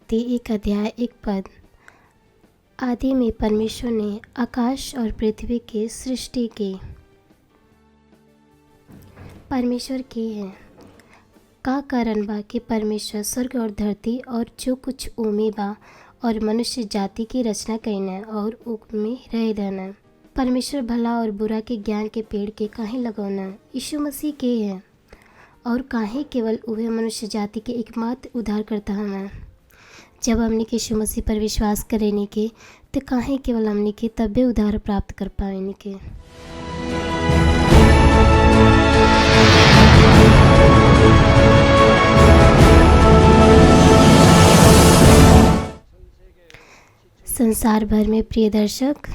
उत्पत्ति 1 अध्याय 1 पद। आदि में परमेश्वर ने आकाश और पृथ्वी की सृष्टि की। परमेश्वर के है का कारण बा कि परमेश्वर स्वर्ग और धरती और जो कुछ ओमे बा और मनुष्य जाति की रचना कईने और उनमें रह देना। परमेश्वर भला और बुरा के ज्ञान के पेड़ के काहे लगौना। यीशु मसीह के है और काहे केवल उहे मनुष्य जाति के एकमात्र उद्धार करता हमें। जब हमने के यीशु मसीह पर विश्वास करेने के तो काहे केवल हमने के तबे उद्धार प्राप्त कर पाएने के। संसार भर में प्रिय दर्शक,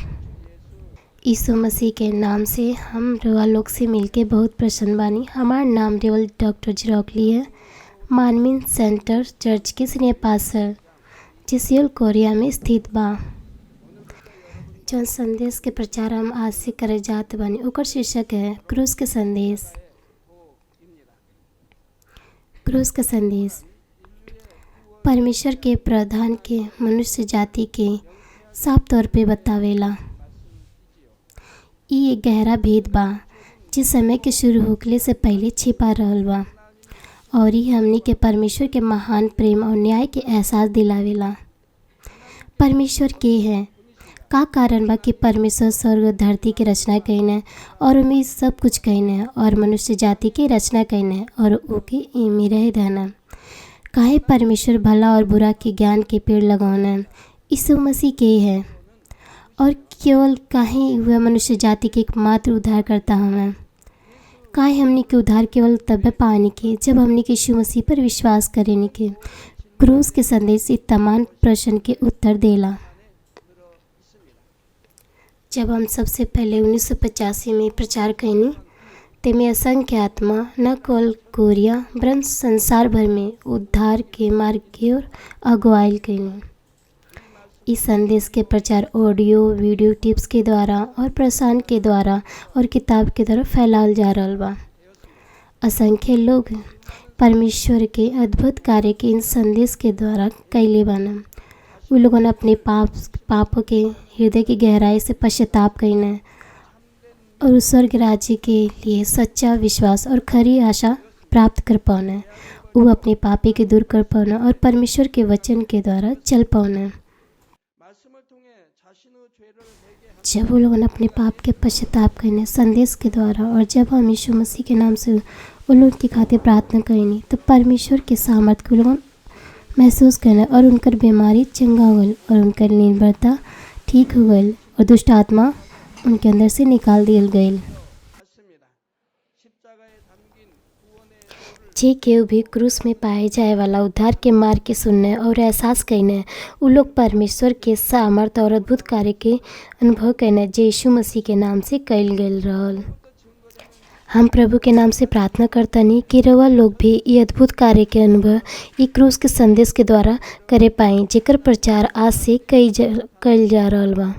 यीशु मसीह के नाम से हम रेवा लोग से मिलके बहुत प्रसन्न बानी। हमार नाम रेवल डॉक्टर जिरोकली है। मानवीन सेंटर चर्च के सीनियर पास्टर जिसियल कोरिया में स्थित बा। जौन संदेश के प्रचार हम आज से करे जात बानी ओकर शीर्षक है क्रूस के संदेश। क्रूस का संदेश परमेश्वर के प्रावधान के मनुष्य जाति के साफ तौर पे बतावेला। ये एक गहरा भेद बा जिस समय के शुरू होखले से पहले छिपा रहल बा और ये हमनी के परमेश्वर के महान प्रेम और न्याय के एहसास दिलावेला। परमेश्वर के है का कारण बा कि परमेश्वर स्वर्ग धरती की रचना कईने और उनमें सब कुछ कईने और मनुष्य जाति की रचना कईने और ओके इमे रह देना। काहे परमेश्वर भला और बुरा के ज्ञान के पेड़ लगौना। यीशु मसीह के है और केवल काहे हुआ मनुष्य जाति के एकमात्र उद्धार करता हमें। काहे हमने के उद्धार केवल तब पाने के जब हमने के यीशु मसीह पर विश्वास करेने के। क्रूस के संदेश इस तमाम प्रश्न के उत्तर देला। जब हम सबसे पहले 1985 में प्रचार कईनी तेमें असंख्य आत्मा न केवल कोरिया वरन संसार भर में उद्धार के मार्ग की ओर अगुवाई कईनी। इस संदेश के प्रचार ऑडियो वीडियो टिप्स के द्वारा और प्रसारण के द्वारा और किताब के द्वारा फैलाल जा रहल बा। असंख्य लोग परमेश्वर के अद्भुत कार्य के इन संदेश के द्वारा कैले बाना। वो लोगों ने अपने पापों के हृदय की गहराई से पश्चाताप कईना और उस स्वर्ग राज्य के लिए सच्चा विश्वास और खरी आशा प्राप्त कर पाना। वो अपने पापी के दूर कर पाना और परमेश्वर के वचन के द्वारा चल पाना। जब वो लोगों अपने पाप के पश्चाताप करने संदेश के द्वारा और जब हम यीशु मसीह के नाम से उन लोगों की खातिर प्रार्थना करेंगे तो परमेश्वर के सामर्थ को लोग महसूस करना और उनकर बीमारी चंगा हो गई और उनकर निर्भरता ठीक हो गई और दुष्ट आत्मा उनके अंदर से निकाल दिया गई। जे केहू भी क्रूस में पाए जाए वाला उद्धार के मार्ग के सुनने और एहसास करने उ लोग परमेश्वर के सामर्थ और अद्भुत कार्य के अनुभव करने जे यीशु मसीह के नाम से कइल गइल रहल। हम प्रभु के नाम से प्रार्थना करतनी कि रउआ लोग भी ये अद्भुत कार्य के अनुभव ये क्रूस के संदेश के द्वारा करे पाएं जेकर प्रचार आज से कइल जा रहल बा।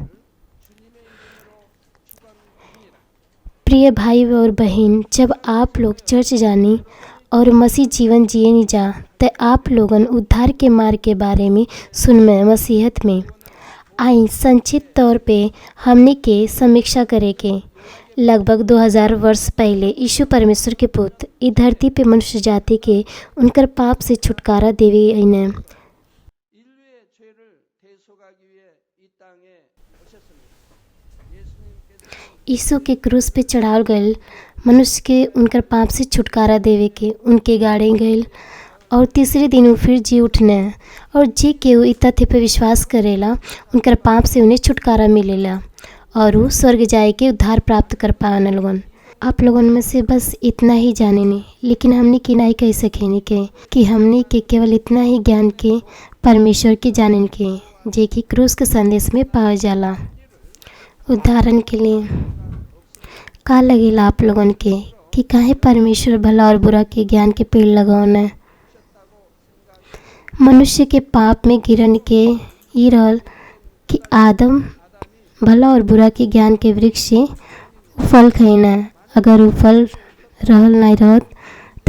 प्रिय भाई और बहन, जब आप लोग चर्च जानी और मसीह जीवन जिए नहीं जा तो आप लोगन उद्धार के मार्ग के बारे में सुनमे मसीहत में आई संक्षिप्त तौर पे हमने के समीक्षा करे के। लगभग 2000 वर्ष पहले यीशु परमेश्वर के पुत्र इस धरती पे मनुष्य जाति के उनकर पाप से छुटकारा देवे आईने। यीशु के क्रूस पे चढ़ावल गए मनुष्य के उनकर पाप से छुटकारा देवे के उनके गाड़े गए और तीसरे दिन वो फिर जी उठने और जे केहू इस तथ्य पे विश्वास करेला उनकर पाप से उन्हें छुटकारा मिलेला और वो स्वर्ग जाए के उद्धार प्राप्त कर पाना। लोगन आप लोगों में से बस इतना ही जाने नहीं, लेकिन हमने की नहीं कह सकेनी के कि हमने के केवल इतना ही ज्ञान के परमेश्वर के जानन के जे कि क्रूस के संदेश में पाया जाला। उदाहरण के लिए का लगेला आप लोगन के कि काहे परमेश्वर भला और बुरा के ज्ञान के पेड़ लगौना। मनुष्य के पाप में गिरन के ये रहल कि आदम भला और बुरा के ज्ञान के वृक्ष से फल खैना। अगर वो फल रहल नहीं रहत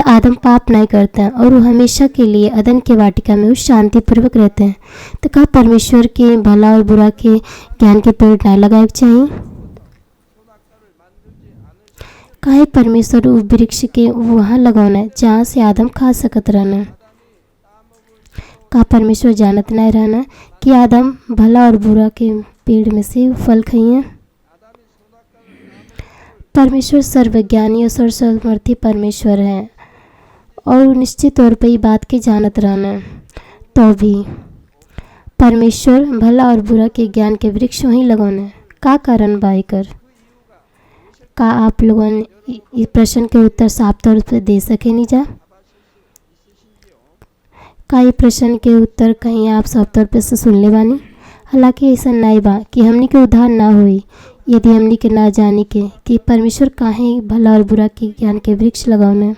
तो आदम पाप नहीं करते हैं और वो हमेशा के लिए अदन के वाटिका में वो शांतिपूर्वक रहते हैं। तो कहा परमेश्वर के भला और बुरा के ज्ञान के पेड़ नहीं लगाए चाहिए? काहे परमेश्वर वो वृक्ष के वहाँ लगाना है जहाँ से आदम खा सकत रहना? का परमेश्वर जानत नहीं रहना कि आदम भला और बुरा के पेड़ में से फल खाइए? परमेश्वर सर्वज्ञानी और सर्वसमर्थी परमेश्वर है और निश्चित तौर पर ये बात के जानत रहना। तो भी परमेश्वर भला और बुरा के ज्ञान के वृक्ष वहीं लगाना का कारण बाई कर? का आप लोगों ने इस प्रश्न के उत्तर साफ तौर पर दे सके नहीं जा? का ये प्रश्न के उत्तर कहीं आप साफ तौर पर से सुन ले बानी? हालांकि ऐसा नहीं बा कि हमनी के उद्धार ना हुई यदि हमनी के ना जाने के कि परमेश्वर काहे भला और बुरा के ज्ञान के वृक्ष लगावने।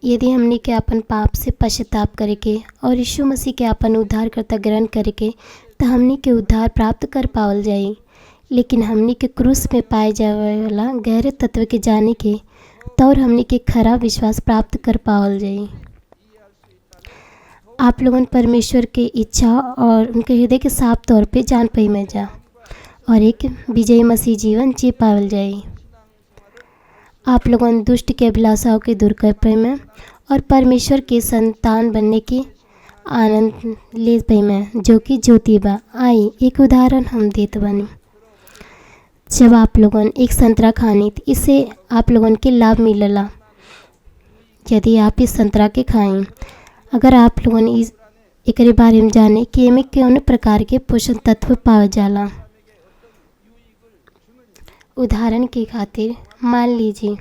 यदि हमनी के अपन पाप से पश्चाताप करे के और यीशु मसीह के अपन उद्धारकर्ता ग्रहण करे के तो हमनी के उद्धार प्राप्त कर पावल जाई। लेकिन हमनी के क्रूस में पाए जावे वाला गहरे तत्व के जाने के तौर हमनी के खरा विश्वास प्राप्त कर पावल जाई। आप लोगन परमेश्वर के इच्छा और उनके हृदय के साफ तौर पे जान पाई में जा और एक विजयी मसीह जीवन जी पावल जाए। आप लोगन दुष्ट के अभिलाषाओं के दूर कर पाई में और परमेश्वर के संतान बनने की आनंद ले पाई में जो कि ज्योति बा। आई एक उदाहरण हम देते बानी। जब आप लोगन एक संतरा खानी तो इससे आप लोगन के लाभ मिलला। यदि आप इस संतरा के खाएं, अगर आप लोगन इस एकरे बारे में जाने कि एमे कौन प्रकार के पोषण तत्व पावल जाला। उदाहरण के खातिर मान लीजिए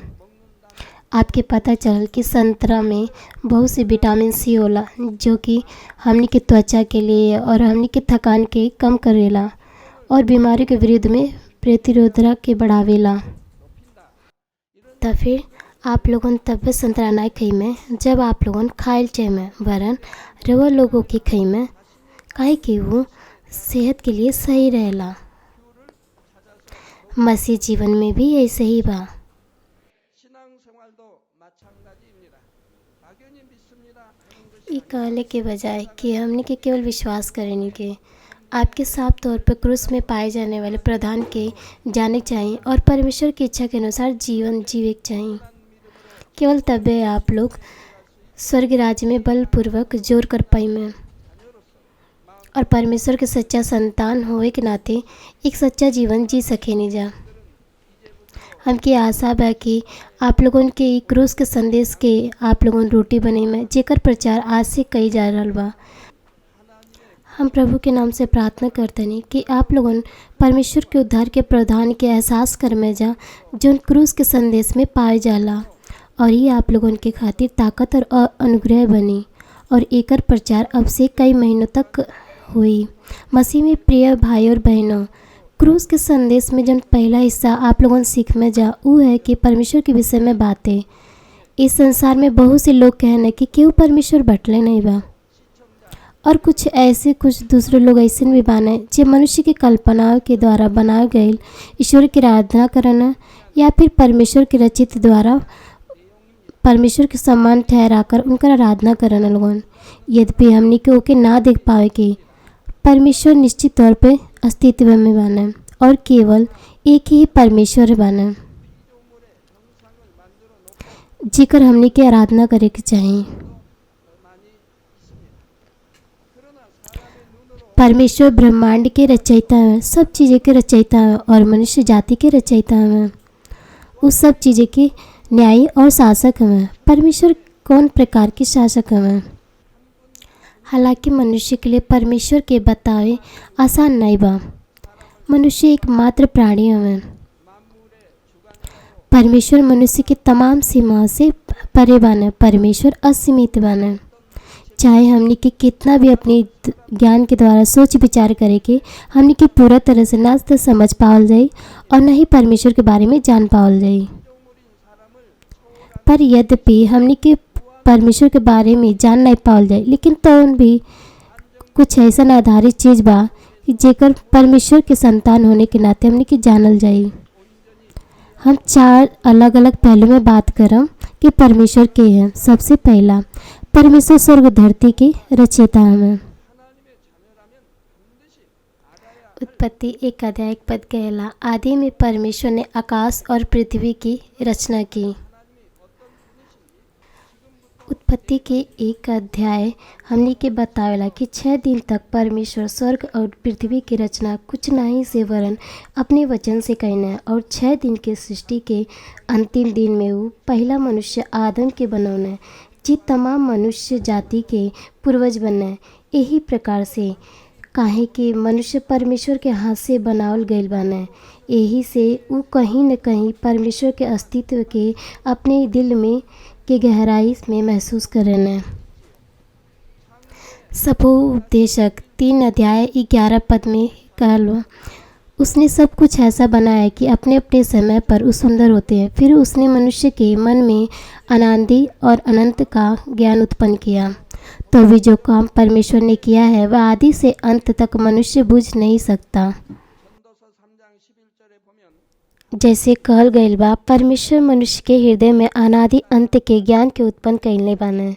आपके पता चल कि संतरा में बहुत से विटामिन सी होला जो कि हमनी के त्वचा के लिए और हमनी के थकान के कम करेला और बीमारी के विरुद्ध में प्रतिरोधक के बढ़ावेला। तो फिर आप लोगन तब संतरा नहीं खाई में जब आप लोगन खाइल चाहे में वरन रवा लोगों की खाई में काहे कि वो सेहत के लिए सही रहेला। मसीह जीवन में भी ऐसे ही बा। ये कहने के बजाय कि हमने के केवल विश्वास करने के आपके साफ तौर पर क्रूस में पाए जाने वाले प्रधान के जाने चाहिए और परमेश्वर की इच्छा के अनुसार जीवन जीवे चाहिए। केवल तबे आप लोग स्वर्ग राज्य में बलपूर्वक जोर कर पाई में और परमेश्वर के सच्चा संतान होए के नाते एक सच्चा जीवन जी सके नहीं जा। हमकी आशा बा कि आप लोगों के क्रूस के संदेश के आप लोगों रोटी बने में जेकर प्रचार आज से कई जा रहा बा। हम प्रभु के नाम से प्रार्थना करते नहीं कि आप लोगों परमेश्वर के उद्धार के प्रधान के एहसास कर में जा जो क्रूस के संदेश में पाए जाला और ये आप लोगों के खातिर ताकत और अनुग्रह बनी और एकर प्रचार अब से कई महीनों तक हुई। मसीह में प्रिय भाई और बहनों, क्रूस के संदेश में जो पहला हिस्सा आप लोगों सीख में जा वो है कि परमेश्वर के विषय में बातें। इस संसार में बहुत से लोग कहने कि क्यों परमेश्वर बटले नहीं बा और कुछ दूसरे लोग ऐसे भी बाने जो मनुष्य की कल्पना के द्वारा बनाए गए ईश्वर की आराधना करना या फिर परमेश्वर के रचित द्वारा परमेश्वर के सम्मान ठहराकर उनका आराधना करना लोगों। यद्यपि हमने के ओके ना देख पाए कि परमेश्वर निश्चित तौर पे अस्तित्व में बना और केवल एक ही परमेश्वर बना जिकर हमने के आराधना करे के चाहिए। परमेश्वर ब्रह्मांड के रचयिता है, सब चीज़ें के रचयिता है और मनुष्य जाति के रचयिता है। उस सब चीज़ें के न्यायी और शासक हैं। परमेश्वर कौन प्रकार के शासक हैं? हालांकि मनुष्य के लिए परमेश्वर के बतावे आसान नहीं बा। मनुष्य एकमात्र प्राणी है। परमेश्वर मनुष्य के तमाम सीमाओं से परे बने। परमेश्वर असीमित बने। चाहे हमने के कितना भी अपनी ज्ञान के द्वारा सोच विचार करे कि हमने के पूरा तरह से ना तो समझ पावल जाए और न ही परमेश्वर के बारे में जान पावल जाए। पर यद्यपि हमने के परमेश्वर के बारे में जान नहीं पावल जाए लेकिन तो भी कुछ ऐसा आधारित चीज़ बा कि जेकर परमेश्वर के संतान होने के नाते हमने के जानल जाए। हम 4 अलग अलग पहलू में बात करम कि परमेश्वर के हैं। सबसे पहला, परमेश्वर स्वर्ग धरती के रचयिता हैं। उत्पत्ति 1:1 कहला, आदि में परमेश्वर ने आकाश और पृथ्वी की रचना की। उत्पत्ति के 1 अध्याय हमने के बतावेला कि 6 दिन तक परमेश्वर स्वर्ग और पृथ्वी की रचना कुछ नहीं से वरन अपने वचन से कहना, और 6 दिन के सृष्टि के अंतिम दिन में वो पहला मनुष्य आदम के बनौना, जी तमाम मनुष्य जाति के पूर्वज बनना। यही प्रकार से काहे कि मनुष्य परमेश्वर के हाथ से बनावल गईल बाना, यही से वो कहीं न कहीं परमेश्वर के अस्तित्व के अपने दिल में के गहराई में महसूस करना। सपोपदेशक 3:11 में कहलवा, उसने सब कुछ ऐसा बनाया कि अपने अपने समय पर वो सुंदर होते हैं। फिर उसने मनुष्य के मन में अनादि और अनंत का ज्ञान उत्पन्न किया। तो भी जो काम परमेश्वर ने किया है वह आदि से अंत तक मनुष्य बुझ नहीं सकता। जैसे कहल गईल बा, परमेश्वर मनुष्य के हृदय में अनादि अंत के ज्ञान के उत्पन्न कइले बाने,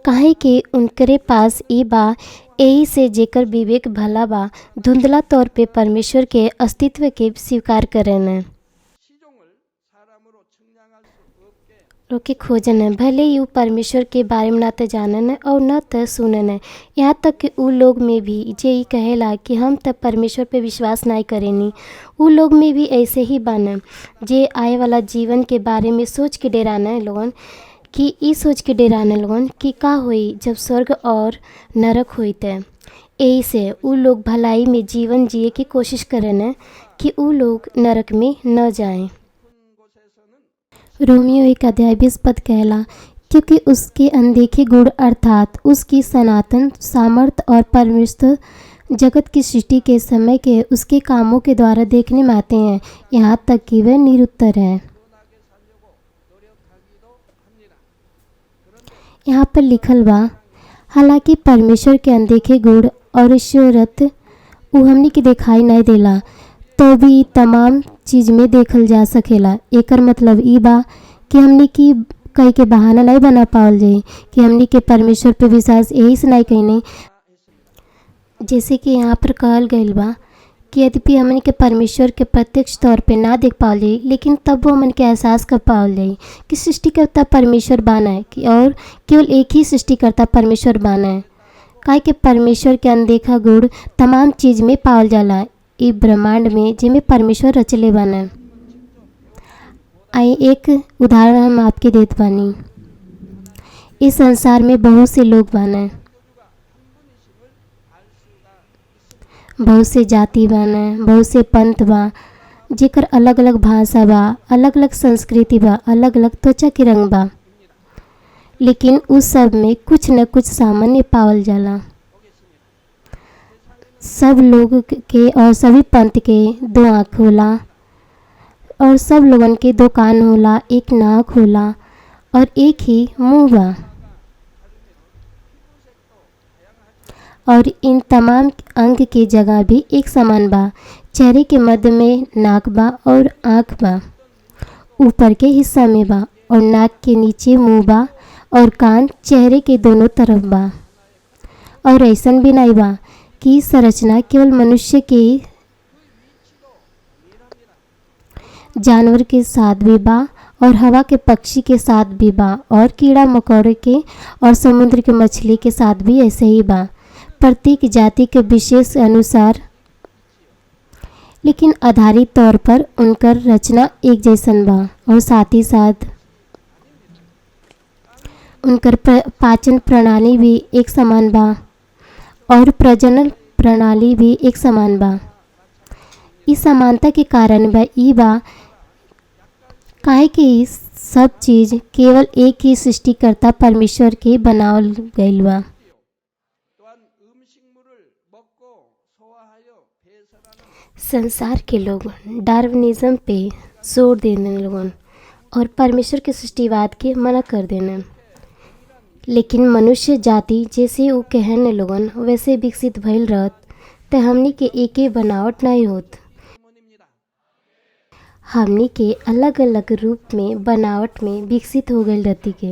काहे कि उनकरे पास ई बा। यही से जेकर विवेक भला बा धुंधला तौर पे परमेश्वर के अस्तित्व के स्वीकार करेन लोग के खोजन, भले ही वो परमेश्वर के बारे में न तो जानन और न तो सुनन। यहाँ तक कि उ लोग में भी जे ई कहेला कि हम तब परमेश्वर पे विश्वास नहीं करेनी, उ लोग में भी ऐसे ही बान जे आए वाला जीवन के बारे में सोच के डेराना लोगन, कि ई सोच के डेराना लोगन कि का होई जब स्वर्ग और नरक होई त। यही से उ लोग भलाई में जीवन जिए की कोशिश करें कि उ लोग नरक में न जाएं। रोमियो 1:20 कहला, क्योंकि उसके अनदेखे गुण अर्थात उसकी सनातन सामर्थ और परमेश्वर जगत की सृष्टि के समय के उसके कामों के द्वारा देखने में आते हैं, यहाँ तक कि वह निरुत्तर है। यहाँ पर लिखल बा, हालांकि परमेश्वर के अनदेखे गुण और ईश्वरत वो हमनी के दिखाई नहीं देला, तो भी तमाम चीज़ में देखल जा सकेला। एकर मतलब ई बा कि हमनी की कई के बहाना नहीं बना पावल जाई कि हमनी के परमेश्वर पे विश्वास यही से नहीं कहीं। जैसे कि यहाँ पर कहल गईल बा कि यद्यपि हमन के परमेश्वर के प्रत्यक्ष तौर पे ना देख पावल जाई, लेकिन तब वो हमन के एहसास कर पावल जाई कि सृष्टिकर्ता परमेश्वर बाना है, कि और केवल एक ही सृष्टिकर्ता परमेश्वर बाना है। काहे कि परमेश्वर के अनदेखा गुण तमाम चीज़ में पावल जाला ई ब्रह्मांड में, जिनमें परमेश्वर रचले बाना। आई एक उदाहरण हम आपके देत बानी। इस संसार में बहुत से लोग बाना, बहुत से जाति बाना, बहुत से पंथ बा, जेकर अलग अलग भाषा बा, अलग अलग संस्कृति बा, अलग अलग त्वचा के रंग बा, लेकिन उस सब में कुछ न कुछ सामान्य पावल जाला। सब लोग के और सभी पंथ के 2 आँख होला, और सब लोगन के 2 कान होला, 1 नाक होला और एक ही मुंह बा। और इन तमाम अंग की जगह भी एक समान बा। चेहरे के मध्य में नाक बा और आँख बा, ऊपर के हिस्सा में बा, और नाक के नीचे मुंह बा, और कान चेहरे के दोनों तरफ बा। और ऐसन भी नहीं बा कि संरचना केवल मनुष्य के, जानवर के साथ भी बा, और हवा के पक्षी के साथ भी बा, और कीड़ा मकोड़े के और समुद्र के मछली के साथ भी ऐसे ही बा, प्रत्येक जाति के विशेष अनुसार, लेकिन आधारित तौर पर उनकर रचना एक जैसन बा। और साथ ही साथ उनकर पाचन प्रणाली भी एक समान बा, और प्रजनन प्रणाली भी एक समान बा। इस समानता के कारण बा ई बा काहे कि सब चीज़ केवल एक ही सृष्टिकर्ता परमेश्वर के बनावल गईल बा। संसार के लोग डार्विनिज्म पे जोर देने लोगन और परमेश्वर के सृष्टिवाद के मना कर देना, लेकिन मनुष्य जाति जैसे वो कहने लोगन वैसे विकसित भइल रहत त हमनी के एके बनावट नहीं होत। हमनी के अलग अलग रूप में बनावट में विकसित हो गए रहती के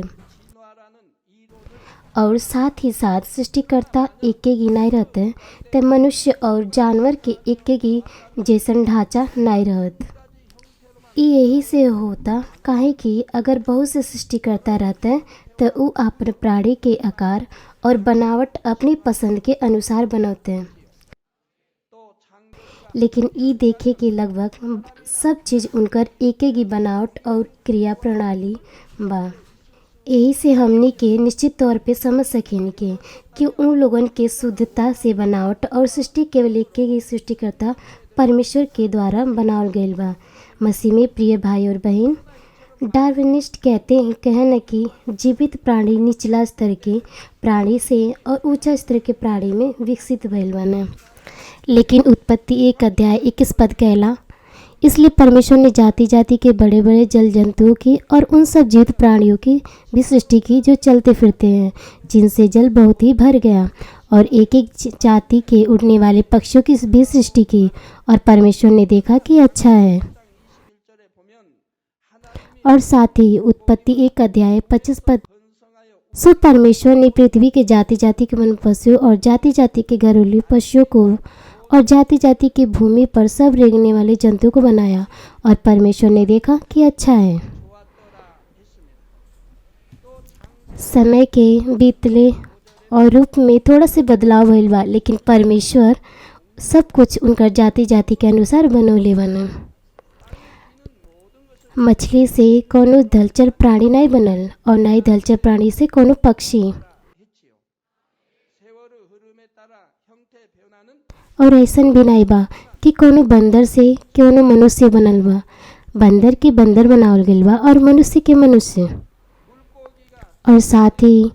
और साथ ही साथ सृष्टिकर्ता एक नहीं रहते ते मनुष्य और जानवर के एक जैसन ढांचा नहीं रहत। यही से होता काहे कि अगर बहुत से सृष्टिकर्ता रहते तो वो अपने प्राणी के आकार और बनावट अपनी पसंद के अनुसार बनाते हैं। लेकिन ये देखे कि लगभग सब चीज़ उनकर एक ही बनावट और क्रिया प्रणाली बा। यही से हमनी के निश्चित तौर पे समझ सकें कि उन लोगन के शुद्धता से बनावट और सृष्टि केवल एक ही सृष्टिकर्ता परमेश्वर के द्वारा बनावल गईल बा। मसीह में प्रिय भाई और बहन, डार्विनिस्ट कहन कि जीवित प्राणी निचला स्तर के प्राणी से और ऊंचा स्तर के प्राणी में विकसित भइल बाने। लेकिन उत्पत्ति 1:21 पद कहला, इसलिए परमेश्वर ने जाति जाति के बड़े बड़े जल जंतुओं की और उन सब जीवित प्राणियों की भी सृष्टि की जो चलते फिरते हैं, जिनसे जल बहुत ही भर गया, और एक एक जाति के उड़ने वाले पक्षियों की भी सृष्टि की, और परमेश्वर ने देखा कि अच्छा है। और साथ ही उत्पत्ति 1:25 पद, सो परमेश्वर ने पृथ्वी के जाति जाति के वन पशुओं और जाति जाति के घरेलू पशुओं को और जाति जाति की भूमि पर सब रेंगने वाले जंतु को बनाया, और परमेश्वर ने देखा कि अच्छा है। समय के बीतले और रूप में थोड़ा से बदलाव भइल बा, लेकिन परमेश्वर सब कुछ उनकर जाति जाति के अनुसार बनौले बना। मछली से कोनो जलचर प्राणी नहीं बनल और ना ही जलचर प्राणी से कोनो पक्षी। और ऐसन भी नहीं बा कि कोनो बंदर से कोनो मनुष्य बनल बा। बंदर के बंदर बनावल गइल बा और मनुष्य के मनुष्य। और साथ ही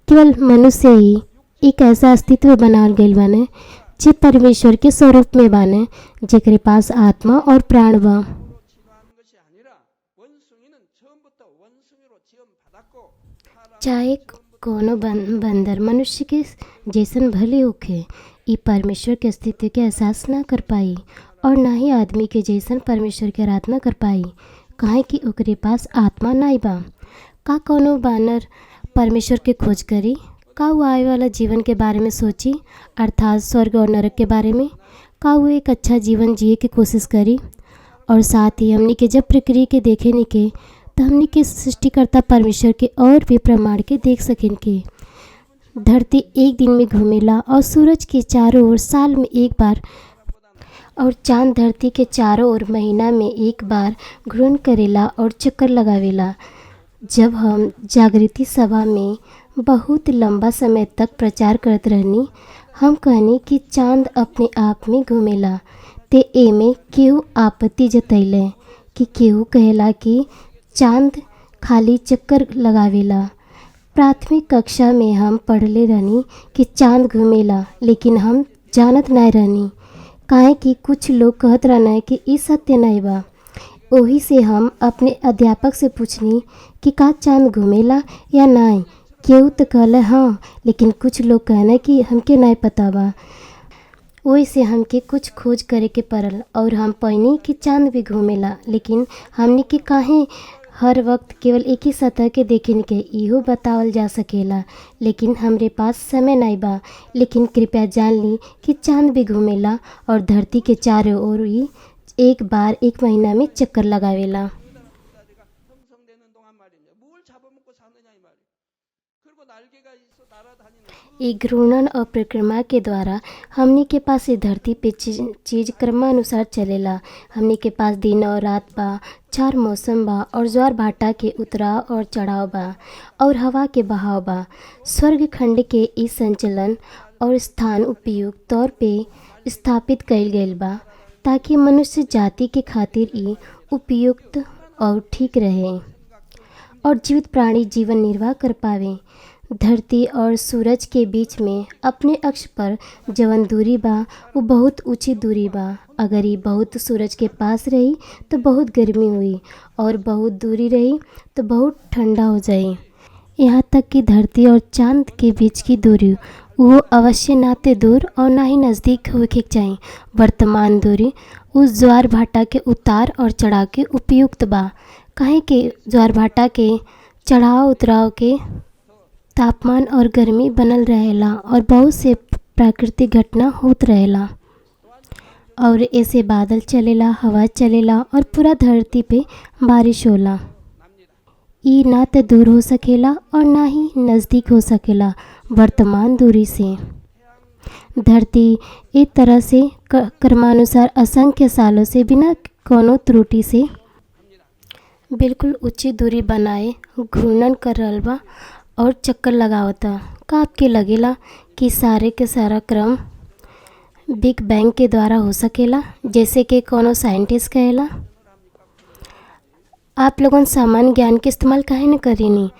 केवल मनुष्य ही एक ऐसा अस्तित्व बनावल गइल बाने जे परमेश्वर के स्वरूप में बाने, जेकरे पास आत्मा और प्राण बा। चाहे कोनो बंदर मनुष्य के जैसन भले होखे, ई परमेश्वर के अस्तित्व के एहसास ना कर पाई, और ना ही आदमी के जैसन परमेश्वर के आराधना कर पाई, काहे कि ओकरे पास आत्मा नहीं बा। का कोनो बानर परमेश्वर के खोज करी? का वो आए वाला जीवन के बारे में सोची, अर्थात स्वर्ग और नरक के बारे में? का वो एक अच्छा जीवन जिए की कोशिश करी? और साथ ही हमनी के जब प्रक्रिया के देखे नहीं के, तो हमनी के सृष्टिकर्ता परमेश्वर के और भी प्रमाण के देख सकें कि धरती एक दिन में घूमेला और सूरज के चारों ओर साल में एक बार, और चांद धरती के चारों ओर महीना में एक बार घूर्णन करेला और चक्कर लगावेला। जब हम जागृति सभा में बहुत लंबा समय तक प्रचार करत रहनी, हम कहनी कि चांद अपने आप में घूमेला, ते एमे केहू आपत्ति जतैले कि केहू कहेला कि चांद खाली चक्कर लगावेला। प्राथमिक कक्षा में हम पढ़ले रहनी कि चांद घूमेला, लेकिन हम जानत नहीं रहनी, काहे कि कुछ लोग कहत रहना कि ई सत्य नहीं बा। वही से हम अपने अध्यापक से पूछनी कि का चांद घूमेला या नहीं। केहू तो कहले हाँ, लेकिन कुछ लोग कहना कि हमके नहीं पता बा। वही से हमके कुछ खोज करे के पड़ल, और हम पाइनी कि चांद भी घूमेला, लेकिन हमने के काहे हर वक्त केवल एक ही सतह के देखे के इहो बतावल जा सकेला, लेकिन हमरे पास समय नहीं बा। लेकिन कृपया जान ली कि चांद भी घूमेला और धरती के चारों ओर ही एक बार एक महीना में चक्कर लगावेला। एक घूर्णन और परिक्रमा के द्वारा हमनी के पास ये धरती पे चीज क्रमानुसार चलेला। हमनी के पास दिन और रात बा, 4 मौसम बा, और ज्वार भाटा के उतराव और चढ़ाव बा, और हवा के बहाव बा। स्वर्ग खंड के इस संचलन और स्थान उपयुक्त तौर पे स्थापित कइल गइल बा, ताकि मनुष्य जाति के खातिर ई उपयुक्त और ठीक रहे और जीवित प्राणी जीवन निर्वाह कर पावे। धरती और सूरज के बीच में अपने अक्ष पर जवन दूरी बा वो बहुत ऊंची दूरी बा। अगर ये बहुत सूरज के पास रही तो बहुत गर्मी हुई, और बहुत दूरी रही तो बहुत ठंडा हो जाए। यहाँ तक कि धरती और चांद के बीच की दूरी वो अवश्य ना तो दूर और ना ही नज़दीक होके चाहिए। वर्तमान दूरी उस ज्वार भाटा के उतार और चढ़ाव के उपयुक्त बा। काहे कि ज्वार भाटा के चढ़ाव उतराव के तापमान और गर्मी बनल रहेला और बहुत से प्राकृतिक घटना होत रहेला और ऐसे बादल चलेला, हवा चलेला और पूरा धरती पे बारिश होला। ई ना तो दूर हो सकेला और ना ही नज़दीक हो सकेला वर्तमान दूरी से। धरती एक तरह से क्रमानुसार असंख्य सालों से बिना कोनो त्रुटि से बिल्कुल उचित दूरी बनाए घूर्णन कर रहल बा और चक्कर लगावता। का आपके लगेला कि सारे के सारा क्रम बिग बैंग के द्वारा हो सकेला, जैसे कि कोनो साइंटिस्ट कहेला? आप लोगन सामान्य ज्ञान के इस्तेमाल काहे न करेनी?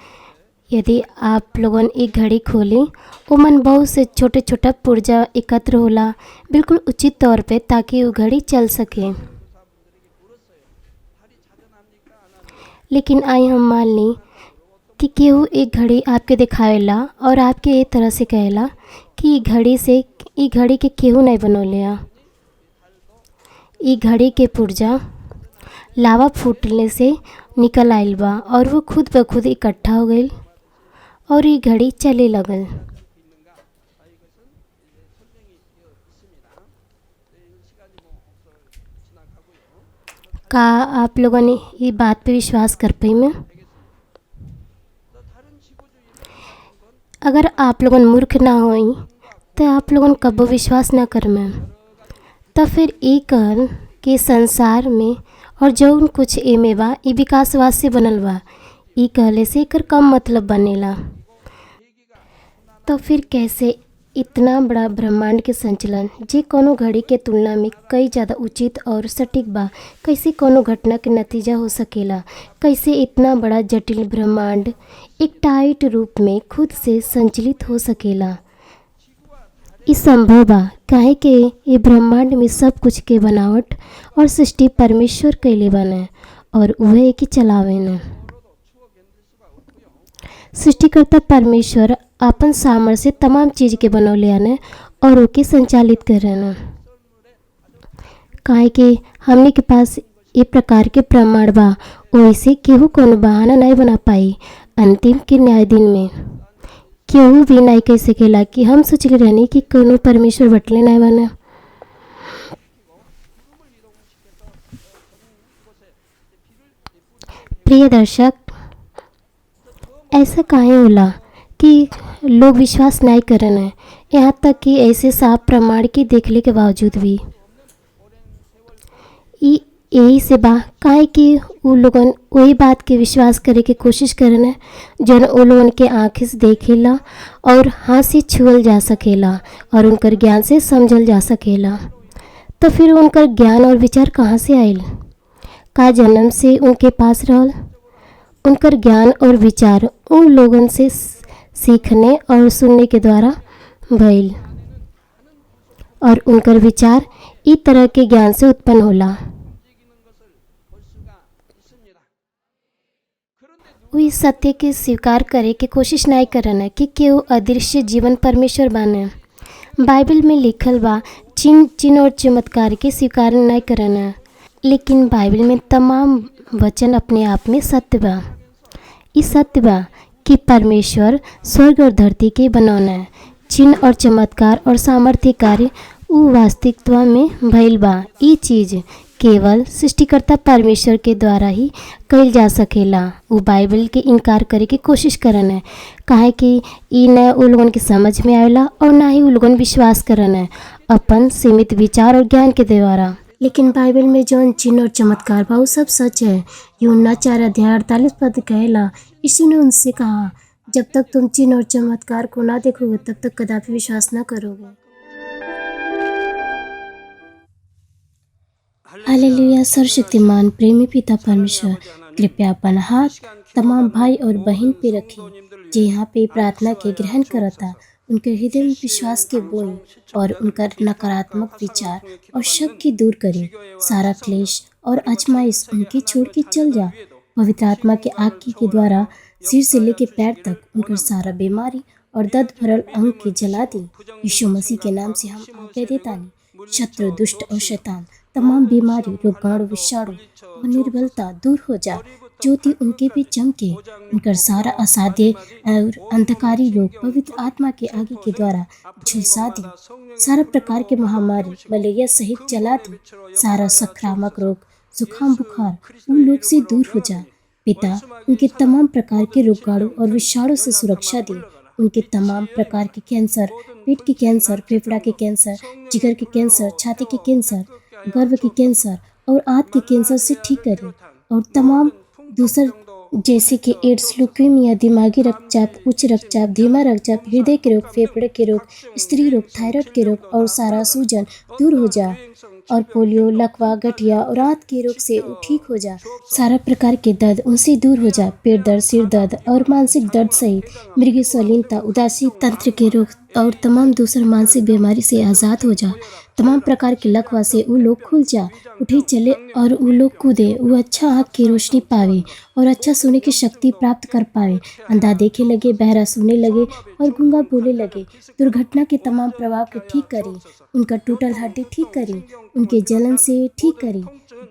यदि आप लोगन एक घड़ी खोली, ओमन बहुत से छोटे छोटा पुर्जा एकत्र होला बिल्कुल उचित तौर पे ताकि वो घड़ी चल सके। लेकिन आई हम मान ली कि केहू एक घड़ी आपके दिखावेला और आपके एक तरह से कहेला कि ई घड़ी के केहू नहीं बनौले आ। ई घड़ी के पुर्जा लावा फूटने से निकल आइल बा और वो खुद ब खुद इकट्ठा हो गईल और ये घड़ी चले लगल। का आप लोगों ने ये बात पे विश्वास कर पाई में? अगर आप लोगन मूर्ख ना होई तो आप लोगन कबो विश्वास ना कर में। तो फिर ई कहल कि संसार में और जौन कुछ एमे बा ई विकासवाद से बनल बा, ई कहले से एकर कम मतलब बनेला। तो फिर कैसे इतना बड़ा ब्रह्मांड के संचलन जे कोनो घड़ी के तुलना में कई ज़्यादा उचित और सटीक बा, कैसे कोनो घटना के नतीजा हो सकेला? कैसे इतना बड़ा जटिल ब्रह्मांड एक टाइट रूप में खुद से संचलित हो सकेला? ई संभव बा काहे कि ये ब्रह्मांड में सब कुछ के बनावट और सृष्टि परमेश्वर कैले बाने और वह एक ही चलावे न। सृष्टिकर्ता परमेश्वर अपन सामर्थ्य से तमाम चीज़ के बनौले आने और ओके संचालित करे न। काहे कि हमने के पास ये प्रकार के प्रमाण बा, वैसे केहू कोनो बहाना नहीं बना पाई अंतिम के न्याय दिन में। केहू भी नहीं कह सकेला कि हम सोच के रहनी कि कोनो परमेश्वर बटले नहीं बना। प्रिय दर्शक, ऐसा काहे होला कि लोग विश्वास नहीं करन है, यहाँ तक कि ऐसे साफ प्रमाण के देखले के बावजूद भी। यही से बा काहे कि वो लोगन वही बात के विश्वास करे के कोशिश करन है जौन वो लोगन के आँखें से देखेला और हाथ से छुअल जा सकेला और उनकर ज्ञान से समझल जा सकेला। तो फिर उनकर ज्ञान और विचार कहाँ से आयल? का जन्म से उनके पास रहल? उनकर ज्ञान और विचार उन लोगन से सीखने और सुनने के द्वारा भइल और उनकर विचार इस तरह के ज्ञान से उत्पन्न होला। वो इस सत्य के स्वीकार करे के कोशिश नहीं करन है कि केहू अदृश्य जीवन परमेश्वर बाने। बाइबल में लिखल बा चिन्ह और चमत्कार के स्वीकार नहीं करन है, लेकिन बाइबल में तमाम वचन अपने आप में सत्य बा। इस सत्य बा कि परमेश्वर स्वर्ग और धरती के बनौना है। चिन्ह और चमत्कार और सामर्थ्य कार्य वो वास्तविकता में भइल बा। ये चीज़ केवल सृष्टिकर्ता परमेश्वर के द्वारा ही कइल जा सकेला। वो बाइबल के इनकार करे के कोशिश करन है काहे कि ई न वो लोगन के समझ में आवेला और ना ही वो लोगन विश्वास करन है अपन सीमित विचार और ज्ञान के द्वारा। लेकिन बाइबल में जौन चिन्ह और चमत्कार बा वो सब सच है। यूहन्ना 4:48 कहेला, यीशु ने उनसे कहा, जब तक तुम चिन्ह और चमत्कार को ना देखोगे तब तक कदापि विश्वास ना करोगे। हालेलुया। सर्वशक्तिमान प्रेमी पिता परमेश्वर, कृपया अपन हाथ तमाम भाई और बहन पे रखें जो यहाँ पे प्रार्थना के ग्रहण करता। उनके हृदय में विश्वास के बोई और उनका नकारात्मक विचार और शक की दूर करें। सारा क्लेश और आजमाइश उनकी छोड़ के चल जा। पवित्र आत्मा के आग के द्वारा सिर से लेके पैर तक उनका सारा बीमारी और दर्द भरल अंग के जला दी। यीशु मसीह के नाम से हम आज्ञा देता नहीं, शत्रु दुष्ट और शैतान तमाम बीमारी, रोगाणु, विषाणु और निर्बलता दूर हो जा। ज्योति उनके भी चमके, उनकर सारा असाध्य और अंधकारी रोग पवित्र आत्मा के आगे के द्वारा झुलसा दी। सारा प्रकार के महामारी, मलेरिया सहित जला दी। सारा संक्रामक रोग, जुकाम, बुखार उन लोग से दूर हो जा। पिता, उनके तमाम प्रकार के रोगाणु और विषाणु से सुरक्षा दी। उनके तमाम प्रकार के कैंसर, पेट के कैंसर, फेफड़ा के कैंसर, जिगर के कैंसर, छाती के कैंसर, गर्भ के कैंसर और आंत के कैंसर से ठीक करें। और तमाम दूसर जैसे कि एड्स, ल्यूकेमिया, दिमागी रक्तचाप, उच्च रक्तचाप, धीमा रक्तचाप, हृदय के रोग, फेफड़े के रोग, स्त्री रोग, थायराइड के रोग और सारा सूजन दूर हो जा। और पोलियो, लकवा, गठिया और आंत के रोग से ठीक हो जा। सारा प्रकार के दर्द उनसे दूर हो जा। पेट दर्द, सिर दर्द और मानसिक दर्द सहित मृगीय स्वलीनता, उदासी, तंत्र के रोग और तमाम दूसर मानसिक बीमारी से आज़ाद हो जा। तमाम प्रकार के लकवा से वो लोग खुल जा, उठे चले और वो लोग कूदे, वो अच्छा आँख की रोशनी पावे और अच्छा सुनने की शक्ति प्राप्त कर पावे। अंधा देखे लगे, बहरा सुनने लगे और गूंगा बोले लगे। दुर्घटना के तमाम प्रभाव के ठीक करी, उनका टूटल हड्डी ठीक करी, उनके जलन से ठीक करी।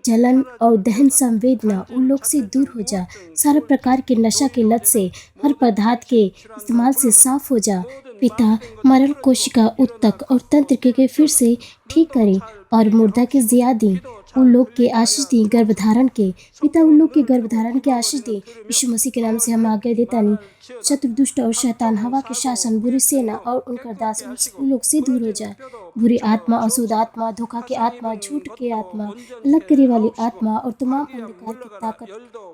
जलन और दहन संवेदना उन लोग से दूर हो जा। सारा प्रकार के नशा के लत से, हर पदार्थ के इस्तेमाल से साफ हो जा। पिता, मरण कोशिका, उत्तक और तंत्र के फिर से ठीक करें और मुर्दा के जिया दें। उन लोग के आशीष दें गर्भधारण के। पिता, उन लोग के गर्भधारण के आशीष दें। यीशु मसीह के नाम से हम आज्ञा देता नहीं, शत्रु, दुष्ट और शैतान, हवा के शासन, बुरी सेना और उनका दास उन लोग से दूर हो जाए। बुरी आत्मा, अशुद्ध आत्मा, धोखा की आत्मा, झूठ की आत्मा, अलग करे वाली आत्मा और तमाम अंधकार की ताकत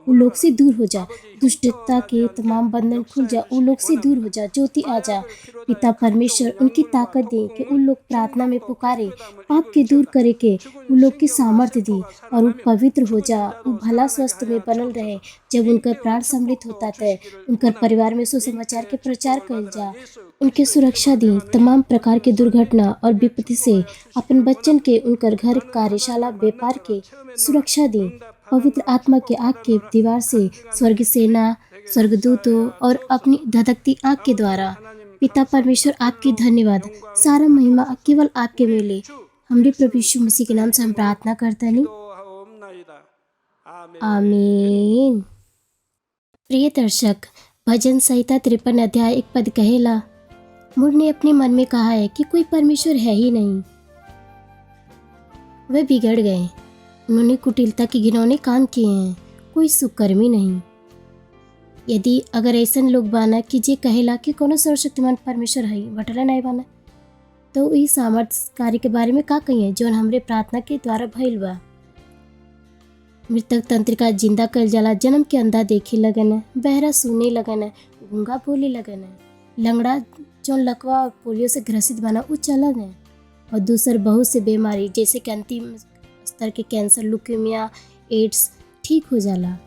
उन लोग से दूर हो जा। दुष्टता के तमाम बंधन खुल जा, उन लोग से दूर हो जा। ज्योति आ जा। पिता परमेश्वर उनकी ताकत दे कि उन लोग प्रार्थना में पुकारे, पाप के दूर करे के उन लोग की सामर्थ्य दी और वो पवित्र हो जा। वो भला स्वस्थ में बनल रहे। जब उनका प्राण सम्मिलित होता है, उनकर परिवार में सुसमाचार के प्रचार कल जा। उनके सुरक्षा दी तमाम प्रकार के दुर्घटना और विपत्ति से। अपन बच्चन के, उनकर घर, कार्यशाला, व्यापार के सुरक्षा दी। पवित्र आत्मा के आग के दीवार से, स्वर्ग सेना, स्वर्गदूतों और अपनी धधकती आग के द्वारा। पिता परमेश्वर, आपकी धन्यवाद। सारा महिमा केवल आपके मिले। हमरे प्रभु यीशु मसीह के नाम से हम प्रार्थना करते नहीं, आमीन। प्रिय दर्शक, भजन संहिता 53 अध्याय 1 पद कहेला, मूढ़ ने अपने मन में कहा है कि कोई परमेश्वर है ही नहीं। वे बिगड़ गए, उन्होंने कुटिलता के घिनौने काम किए हैं, कोई सुकर्मी नहीं। यदि अगर ऐसन लोग बाना कि जे कहेला कि कोनो सर्वशक्तिमान परमेश्वर है, बटला नहीं बाना, तो ई सामर्थ्य कार्य के बारे में का कहिए जौन हमरे प्रार्थना के द्वारा भइल बा। मृतक तंत्रिका जिंदा कल जाला, जन्म के अंधा देखे लगन, बहरा सुने लगन, गूंगा बोले लगन, लंगड़ा जौन लकवा और पोलियो से ग्रसित बना वो चलन है, और दूसर बहुत से बीमारी जैसे कि अंतिम स्तर के कैंसर, ल्यूकेमिया, एड्स ठीक हो जाला।